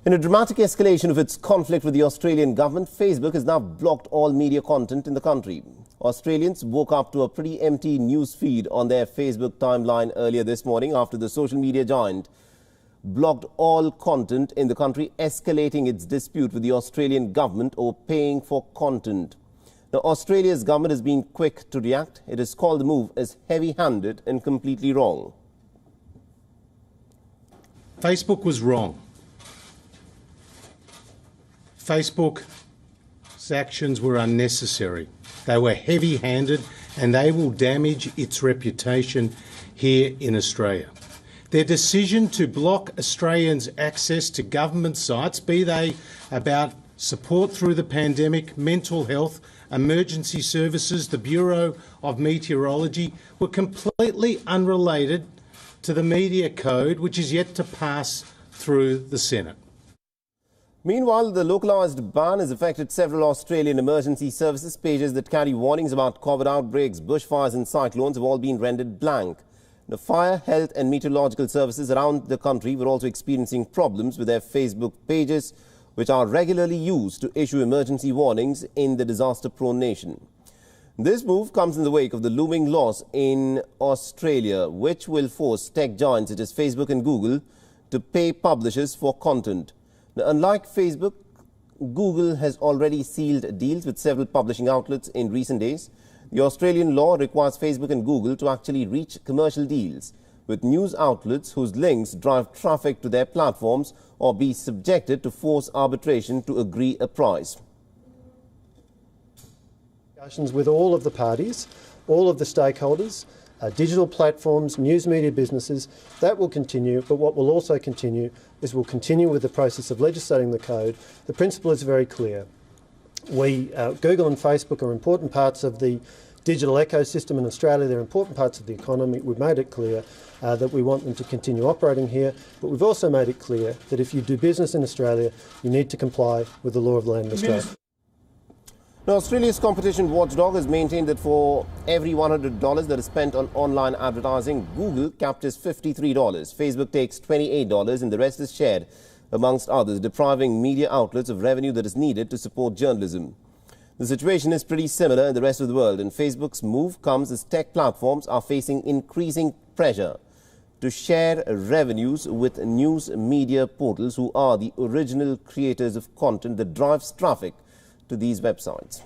In a dramatic escalation of its conflict with the Australian government, Facebook has now blocked all media content in the country. Australians woke up to a pretty empty news feed on their Facebook timeline earlier this morning after the social media giant blocked all content in the country, escalating its dispute with the Australian government over paying for content. Now, Australia's government has been quick to react. It has called the move as heavy-handed and completely wrong. Facebook was wrong. Facebook's actions were unnecessary. They were heavy-handed and they will damage its reputation here in Australia. Their decision to block Australians' access to government sites, be they about support through the pandemic, mental health, emergency services, the Bureau of Meteorology, were completely unrelated to the media code, which is yet to pass through the Senate. Meanwhile, the localised ban has affected several Australian emergency services. Pages that carry warnings about COVID outbreaks, bushfires and cyclones have all been rendered blank. The fire, health and meteorological services around the country were also experiencing problems with their Facebook pages, which are regularly used to issue emergency warnings in the disaster-prone nation. This move comes in the wake of the looming laws in Australia, which will force tech giants such as Facebook and Google to pay publishers for content. Now, unlike Facebook, Google has already sealed deals with several publishing outlets in recent days. The Australian law requires Facebook and Google to actually reach commercial deals with news outlets whose links drive traffic to their platforms or be subjected to forced arbitration to agree a price. Discussions with all of the parties, all of the stakeholders, digital platforms, news media businesses, that will continue, but what will also continue is we'll continue with the process of legislating the code. The principle is very clear. Google and Facebook are important parts of the digital ecosystem in Australia. They're important parts of the economy. We've made it clear that we want them to continue operating here, but we've also made it clear that if you do business in Australia, you need to comply with the law of the land in Australia. Now, Australia's competition watchdog has maintained that for every $100 that is spent on online advertising, Google captures $53, Facebook takes $28 and the rest is shared amongst others, depriving media outlets of revenue that is needed to support journalism. The situation is pretty similar in the rest of the world, and Facebook's move comes as tech platforms are facing increasing pressure to share revenues with news media portals who are the original creators of content that drives traffic to these websites.